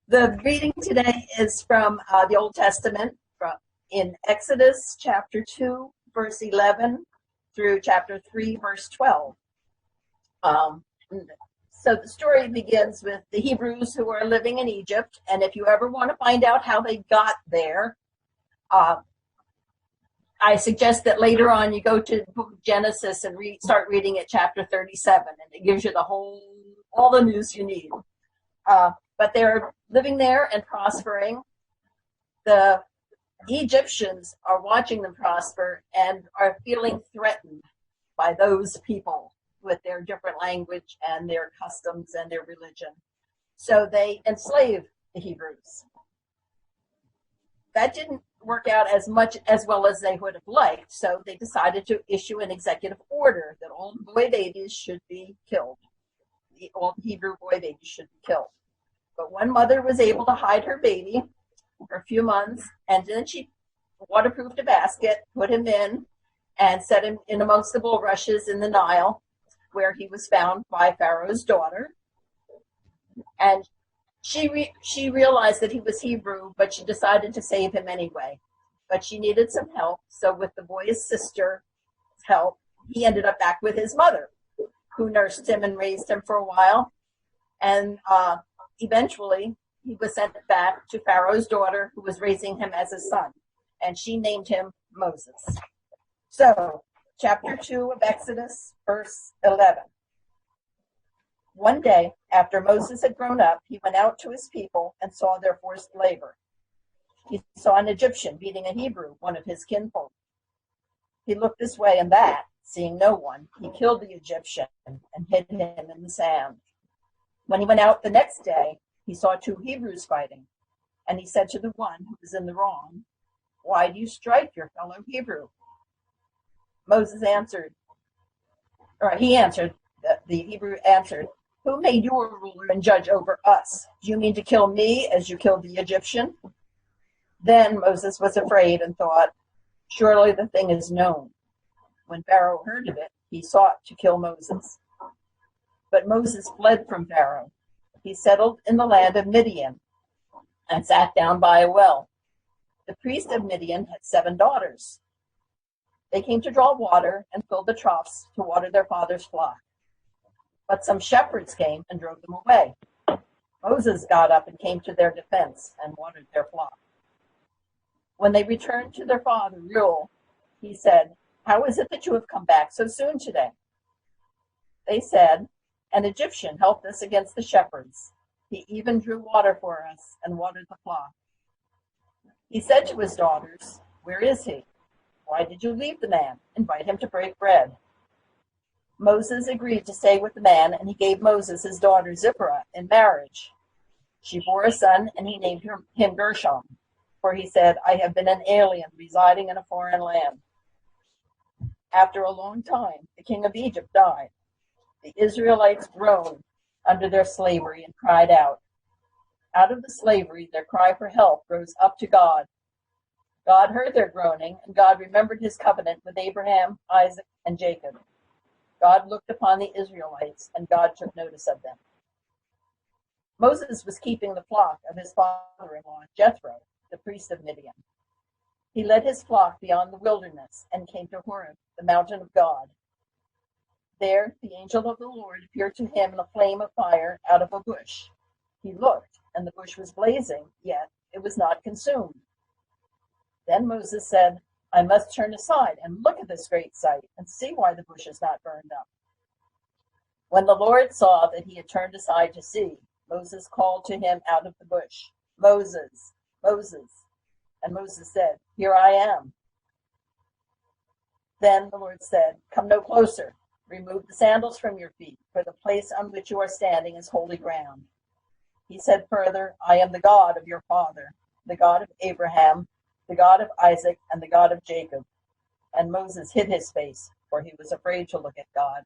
The reading today is from the Old Testament, in Exodus chapter 2, verse 11 through chapter 3, verse 12. So the story begins with the Hebrews who are living in Egypt, and if you ever want to find out how they got there, I suggest that later on you go to the book of Genesis and start reading at chapter 37, and it gives you all the news you need. But they're living there and prospering. The Egyptians are watching them prosper and are feeling threatened by those people with their different language and their customs and their religion. So they enslave the Hebrews. That didn't work out as well as they would have liked, so they decided to issue an executive order that all boy babies should be killed. All Hebrew boy babies should be killed. But one mother was able to hide her baby for a few months, and then she waterproofed a basket, put him in, and set him in amongst the bulrushes in the Nile, where he was found by Pharaoh's daughter. And she realized that he was Hebrew, but she decided to save him anyway. But she needed some help, so with the boy's sister's help, he ended up back with his mother, who nursed him and raised him for a while. And eventually, he was sent back to Pharaoh's daughter, who was raising him as a son, and she named him Moses. So, chapter 2 of Exodus, verse 11. One day, after Moses had grown up, he went out to his people and saw their forced labor. He saw an Egyptian beating a Hebrew, one of his kinfolk. He looked this way and that, seeing no one. He killed the Egyptian and hid him in the sand. When he went out the next day, he saw two Hebrews fighting, and he said to the one who was in the wrong, "Why do you strike your fellow Hebrew?" The Hebrew answered, "Who made you a ruler and judge over us? Do you mean to kill me as you killed the Egyptian?" Then Moses was afraid and thought, "Surely the thing is known." When Pharaoh heard of it, he sought to kill Moses. But Moses fled from Pharaoh. He settled in the land of Midian and sat down by a well. The priest of Midian had 7 daughters. They came to draw water and filled the troughs to water their father's flock. But some shepherds came and drove them away. Moses got up and came to their defense and watered their flock. When they returned to their father, Reuel, he said, "How is it that you have come back so soon today?" They said, "An Egyptian helped us against the shepherds. He even drew water for us and watered the flock." He said to his daughters, "Where is he? Why did you leave the man? Invite him to break bread." Moses agreed to stay with the man, and he gave Moses his daughter Zipporah in marriage. She bore a son, and he named him Gershom, for he said, "I have been an alien residing in a foreign land." After a long time, the king of Egypt died. The Israelites groaned under their slavery and cried out. Out of the slavery, their cry for help rose up to God. God heard their groaning, and God remembered his covenant with Abraham, Isaac, and Jacob. God looked upon the Israelites, and God took notice of them. Moses was keeping the flock of his father-in-law, Jethro, the priest of Midian. He led his flock beyond the wilderness and came to Horeb, the mountain of God. There, the angel of the Lord appeared to him in a flame of fire out of a bush. He looked, and the bush was blazing, yet it was not consumed. Then Moses said, "I must turn aside and look at this great sight and see why the bush is not burned up." When the Lord saw that he had turned aside to see, Moses called to him out of the bush, "Moses, Moses." And Moses said, "Here I am." Then the Lord said, "Come no closer. Remove the sandals from your feet, for the place on which you are standing is holy ground." He said further, "I am the God of your father, the God of Abraham, the God of Isaac, and the God of Jacob." And Moses hid his face, for he was afraid to look at God.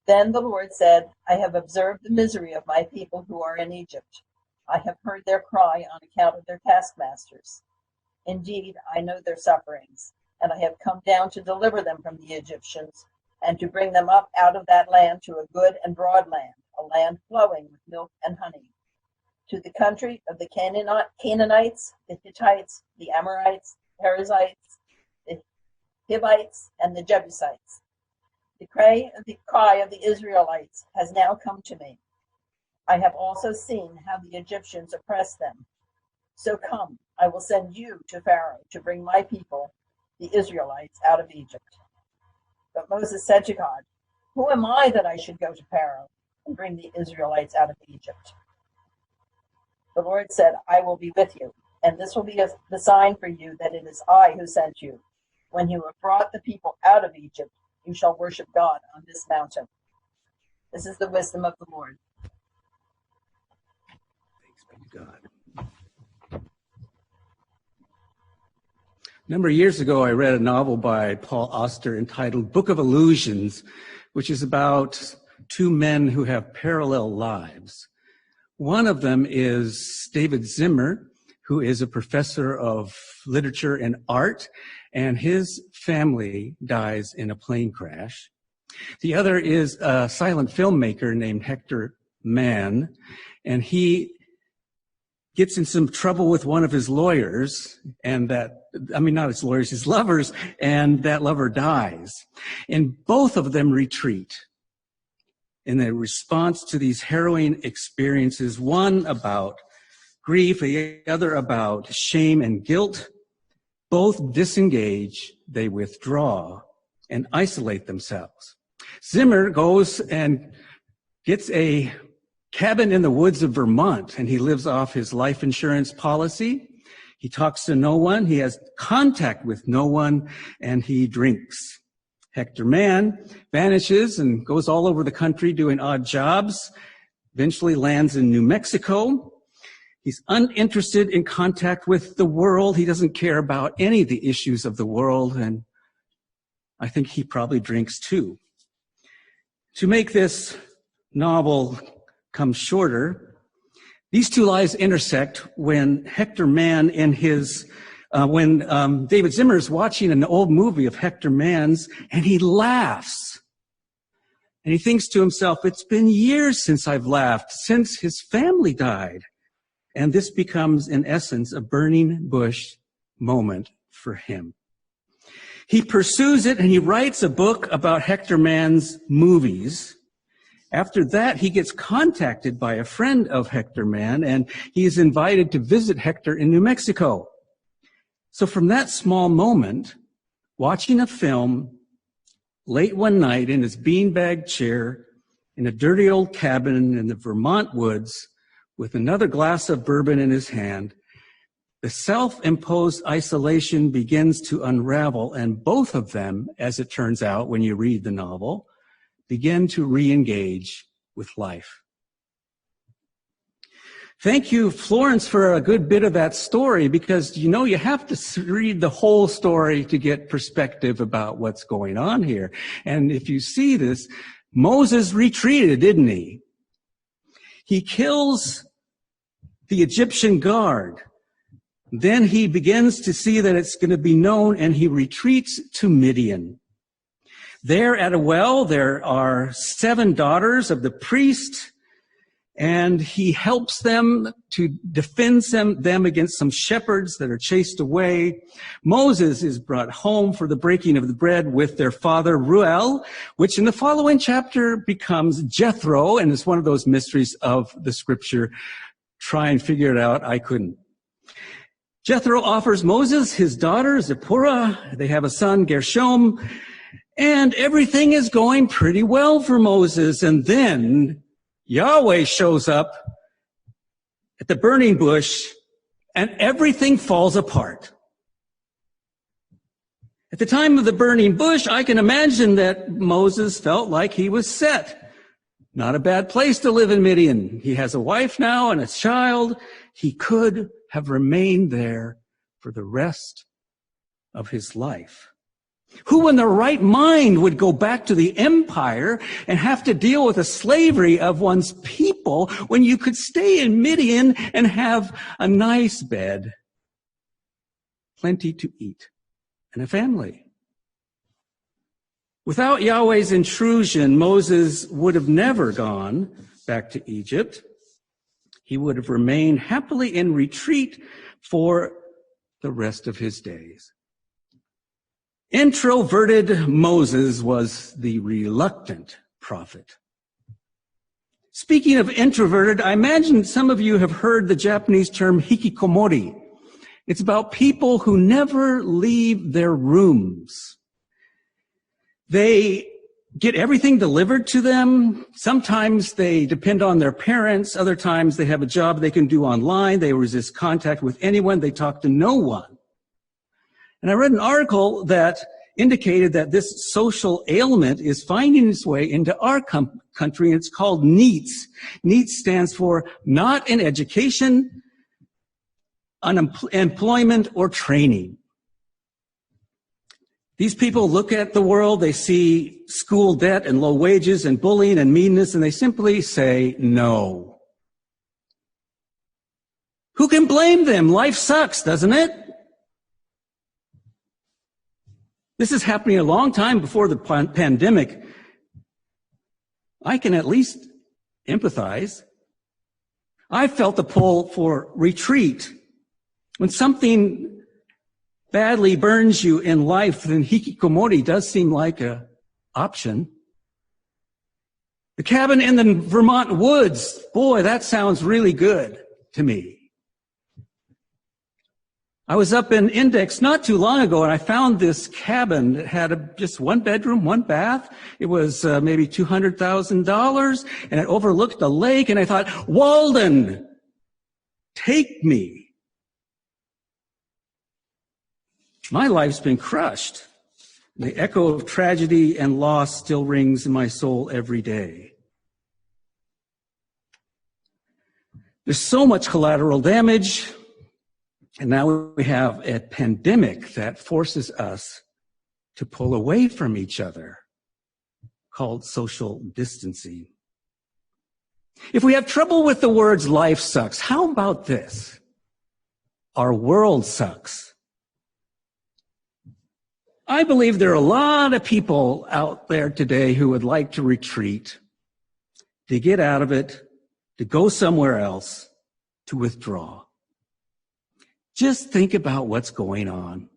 Then the Lord said, "I have observed the misery of my people who are in Egypt. I have heard their cry on account of their taskmasters. Indeed, I know their sufferings, and I have come down to deliver them from the Egyptians and to bring them up out of that land to a good and broad land, a land flowing with milk and honey. to the country of the Canaanites, the Hittites, the Amorites, the Perizzites, the Hivites, and the Jebusites. The cry of the Israelites has now come to me. I have also seen how the Egyptians oppress them. So come, I will send you to Pharaoh to bring my people, the Israelites, out of Egypt. But Moses said to God, who am I that I should go to Pharaoh and bring the Israelites out of Egypt? The Lord said, I will be with you, and this will be the sign for you that it is I who sent you. When you have brought the people out of Egypt, you shall worship God on this mountain. This is the wisdom of the Lord. Thanks be to God. A number of years ago, I read a novel by Paul Auster entitled Book of Illusions, which is about two men who have parallel lives. One of them is David Zimmer, who is a professor of literature and art, and his family dies in a plane crash. The other is a silent filmmaker named Hector Mann, and he gets in some trouble with one of his lawyers, his lovers, and that lover dies. And both of them retreat in their response to these harrowing experiences, one about grief, the other about shame and guilt. Both disengage, they withdraw, and isolate themselves. Zimmer goes and gets a cabin in the woods of Vermont, and he lives off his life insurance policy. He talks to no one, he has contact with no one, and he drinks. Hector Mann vanishes and goes all over the country doing odd jobs, eventually lands in New Mexico. He's uninterested in contact with the world. He doesn't care about any of the issues of the world, and I think he probably drinks too. To make this novel come shorter, these two lives intersect when Hector Mann when David Zimmer is watching an old movie of Hector Mann's, and he laughs. And he thinks to himself, it's been years since I've laughed, since his family died. And this becomes, in essence, a burning bush moment for him. He pursues it, and he writes a book about Hector Mann's movies. After that, he gets contacted by a friend of Hector Mann, and he is invited to visit Hector in New Mexico. So from that small moment, watching a film late one night in his beanbag chair in a dirty old cabin in the Vermont woods with another glass of bourbon in his hand, the self-imposed isolation begins to unravel, and both of them, as it turns out when you read the novel, begin to re-engage with life. Thank you, Florence, for a good bit of that story, because you have to read the whole story to get perspective about what's going on here. And if you see this, Moses retreated, didn't he? He kills the Egyptian guard. Then he begins to see that it's going to be known, and he retreats to Midian. There at a well, there are 7 daughters of the priest, and he helps them to defend them against some shepherds that are chased away. Moses is brought home for the breaking of the bread with their father Reuel, which in the following chapter becomes Jethro, and it's one of those mysteries of the scripture. Try and figure it out. I couldn't. Jethro offers Moses his daughter Zipporah. They have a son, Gershom, and everything is going pretty well for Moses. And then Yahweh shows up at the burning bush, and everything falls apart. At the time of the burning bush, I can imagine that Moses felt like he was set. Not a bad place to live in Midian. He has a wife now and a child. He could have remained there for the rest of his life. Who in their right mind would go back to the empire and have to deal with the slavery of one's people when you could stay in Midian and have a nice bed, plenty to eat, and a family? Without Yahweh's intrusion, Moses would have never gone back to Egypt. he would have remained happily in retreat for the rest of his days. Introverted Moses was the reluctant prophet. Speaking of introverted, I imagine some of you have heard the Japanese term hikikomori. It's about people who never leave their rooms. They get everything delivered to them. Sometimes they depend on their parents. Other times they have a job they can do online. They resist contact with anyone. They talk to no one. And I read an article that indicated that this social ailment is finding its way into our country. It's called NEETS. NEETS stands for not in education, unemployment, or training. These people look at the world, they see school debt and low wages and bullying and meanness, and they simply say no. Who can blame them? Life sucks, doesn't it? This is happening a long time before the pandemic. I can at least empathize. I felt the pull for retreat. When something badly burns you in life, then hikikomori does seem like an option. The cabin in the Vermont woods, boy, that sounds really good to me. I was up in Index not too long ago, and I found this cabin that had just one bedroom, one bath. It was maybe $200,000, and it overlooked the lake, and I thought, Walden, take me. My life's been crushed. The echo of tragedy and loss still rings in my soul every day. There's so much collateral damage, and now we have a pandemic that forces us to pull away from each other, called social distancing. If we have trouble with the words life sucks, how about this? Our world sucks. I believe there are a lot of people out there today who would like to retreat, to get out of it, to go somewhere else, to withdraw. Just think about what's going on.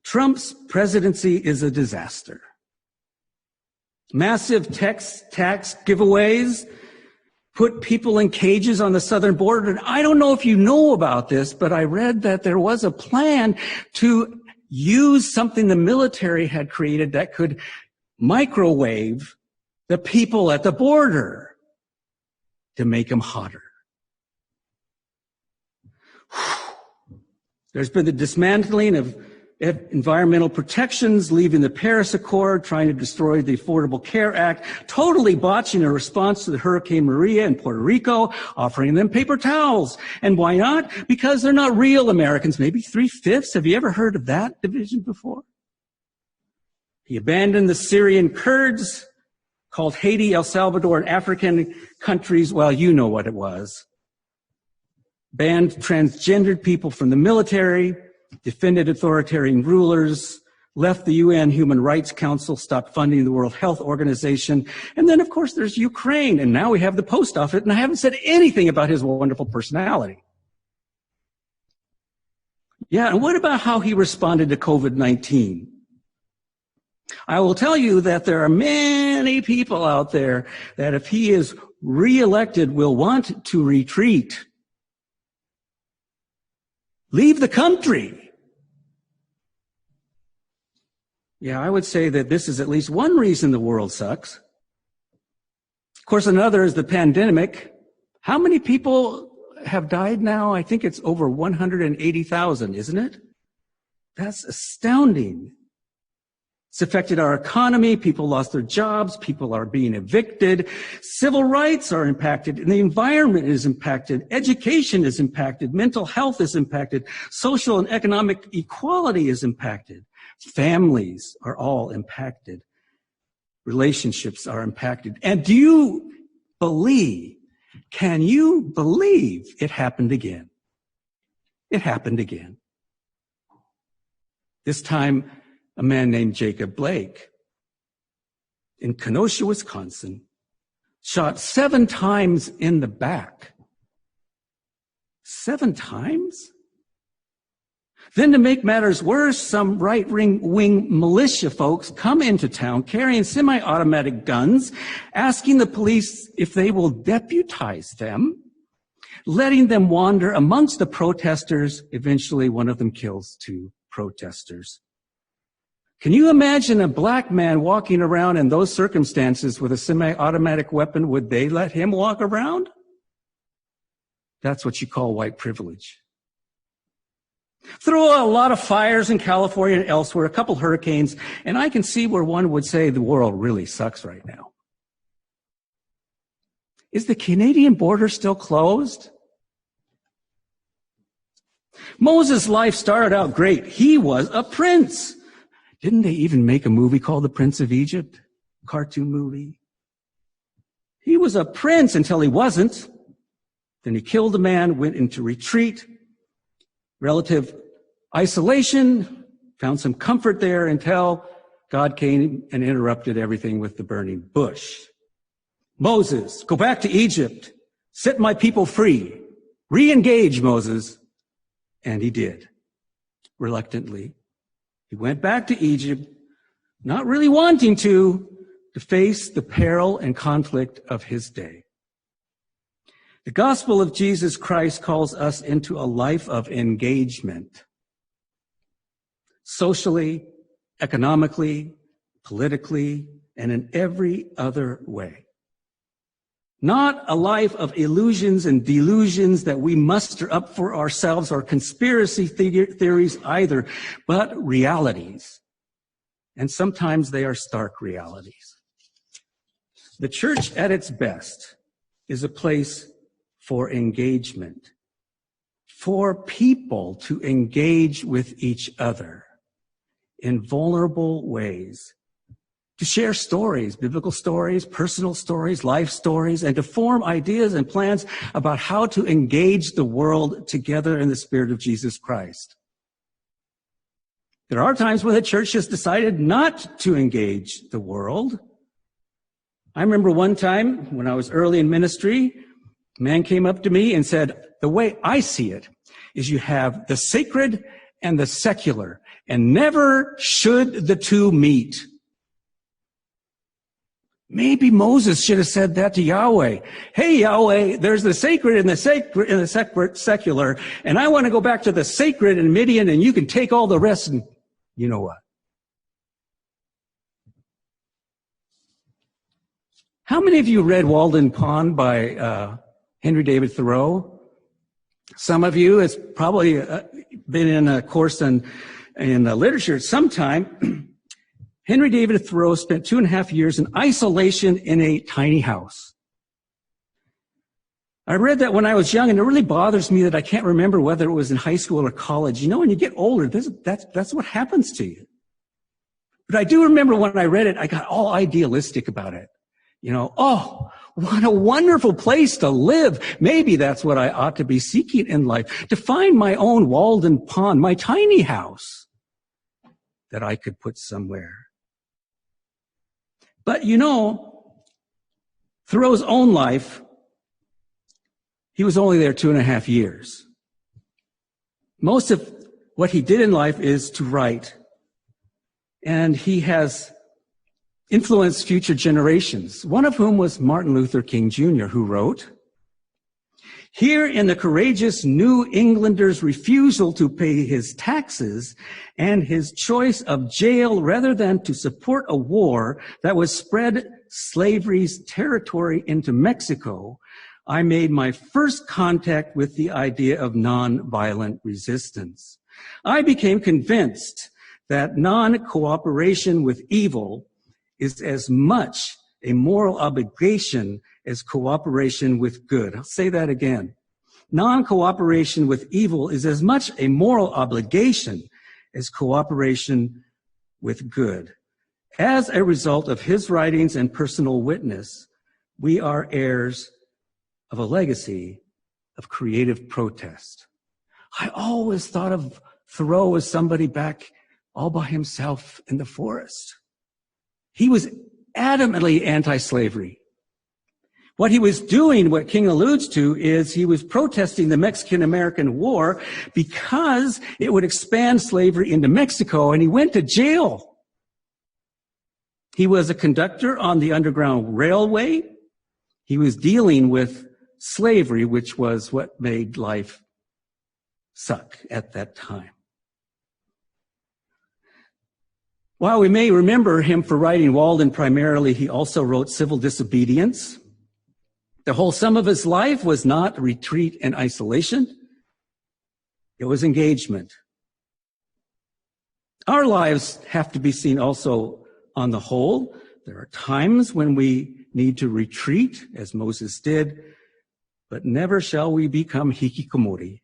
Trump's presidency is a disaster. Massive tax giveaways put people in cages on the southern border. And I don't know if you know about this, but I read that there was a plan to use something the military had created that could microwave the people at the border to make them hotter. There's been the dismantling of environmental protections, leaving the Paris Accord, trying to destroy the Affordable Care Act, totally botching a response to the Hurricane Maria in Puerto Rico, offering them paper towels. And why not? Because they're not real Americans. Maybe 3/5. Have you ever heard of that division before? He abandoned the Syrian Kurds, called Haiti, El Salvador, and African countries. Well, you know what it was. Banned transgendered people from the military, defended authoritarian rulers, left the UN Human Rights Council, stopped funding the World Health Organization. And then, of course, there's Ukraine. And now we have the post office. And I haven't said anything about his wonderful personality. Yeah, and what about how he responded to COVID-19? I will tell you that there are many people out there that if he is reelected will want to retreat. Leave the country. Yeah, I would say that this is at least one reason the world sucks. Of course, another is the pandemic. How many people have died now? I think it's over 180,000, isn't it? That's astounding. It's affected our economy. People lost their jobs. People are being evicted. Civil rights are impacted. And the environment is impacted. Education is impacted. Mental health is impacted. Social and economic equality is impacted. Families are all impacted. Relationships are impacted. And can you believe it happened again? It happened again. This time, a man named Jacob Blake in Kenosha, Wisconsin, shot 7 times in the back 7 times? Then to make matters worse, some right-wing militia folks come into town carrying semi-automatic guns, asking the police if they will deputize them, letting them wander amongst the protesters. Eventually, one of them kills 2 protesters. Can you imagine a black man walking around in those circumstances with a semi-automatic weapon? Would they let him walk around? That's what you call white privilege. Throw a lot of fires in California and elsewhere, a couple hurricanes, and I can see where one would say the world really sucks right now. Is the Canadian border still closed? Moses' life started out great. He was a prince. Didn't they even make a movie called The Prince of Egypt? Cartoon movie. He was a prince until he wasn't. Then he killed a man, went into retreat, relative isolation, found some comfort there until God came and interrupted everything with the burning bush. Moses, go back to Egypt. Set my people free. Re-engage, Moses. And he did, reluctantly. He went back to Egypt, not really wanting to face the peril and conflict of his day. The gospel of Jesus Christ calls us into a life of engagement. Socially, economically, politically, and in every other way. Not a life of illusions and delusions that we muster up for ourselves or conspiracy theories either, but realities. And sometimes they are stark realities. The church at its best is a place for engagement, for people to engage with each other in vulnerable ways, to share stories, biblical stories, personal stories, life stories, and to form ideas and plans about how to engage the world together in the Spirit of Jesus Christ. There are times when the church has decided not to engage the world. I remember one time when I was early in ministry, a man came up to me and said, the way I see it is you have the sacred and the secular, and never should the two meet. Maybe Moses should have said that to Yahweh. Hey, Yahweh, there's the sacred and the secular, and I want to go back to the sacred in Midian, and you can take all the rest, and you know what? How many of you read Walden Pond by Henry David Thoreau? Some of you, it's probably been in a course in literature at some time. Henry David Thoreau spent 2.5 years in isolation in a tiny house. I read that when I was young, and it really bothers me that I can't remember whether it was in high school or college. You know, when you get older, that's what happens to you. But I do remember when I read it, I got all idealistic about it. You know, oh, what a wonderful place to live. Maybe that's what I ought to be seeking in life, to find my own Walden Pond, my tiny house that I could put somewhere. But you know, Thoreau's own life, he was only there 2.5 years. Most of what he did in life is to write. And he has influenced future generations, one of whom was Martin Luther King Jr., who wrote, "Here in the courageous New Englander's refusal to pay his taxes and his choice of jail rather than to support a war that would spread slavery's territory into Mexico, I made my first contact with the idea of nonviolent resistance. I became convinced that non-cooperation with evil is as much a moral obligation as cooperation with good." I'll say that again. Non-cooperation with evil is as much a moral obligation as cooperation with good. As a result of his writings and personal witness, we are heirs of a legacy of creative protest. I always thought of Thoreau as somebody back all by himself in the forest. He was adamantly anti-slavery. What he was doing, what King alludes to, is he was protesting the Mexican-American War because it would expand slavery into Mexico, and he went to jail. He was a conductor on the Underground Railway. He was dealing with slavery, which was what made life suck at that time. While we may remember him for writing Walden primarily, he also wrote Civil Disobedience. The whole sum of his life was not retreat and isolation. It was engagement. Our lives have to be seen also on the whole. There are times when we need to retreat, as Moses did, but never shall we become hikikomori.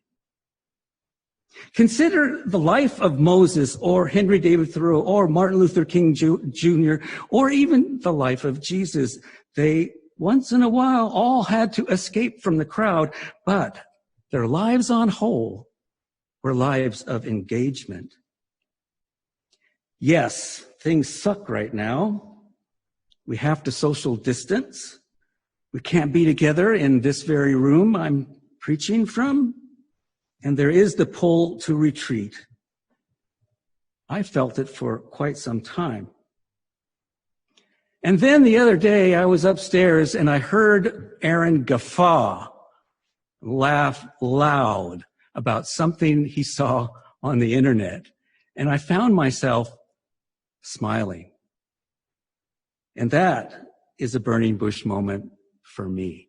Consider the life of Moses or Henry David Thoreau or Martin Luther King Jr. or even the life of Jesus. They once in a while all had to escape from the crowd, but their lives on whole were lives of engagement. Yes, things suck right now. We have to social distance. We can't be together in this very room I'm preaching from. And there is the pull to retreat. I felt it for quite some time. And then the other day I was upstairs and I heard Aaron guffaw, laugh loud about something he saw on the internet. And I found myself smiling. And that is a burning bush moment for me.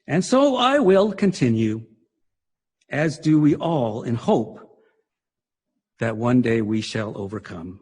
And so I will continue, as do we all, in hope that one day we shall overcome.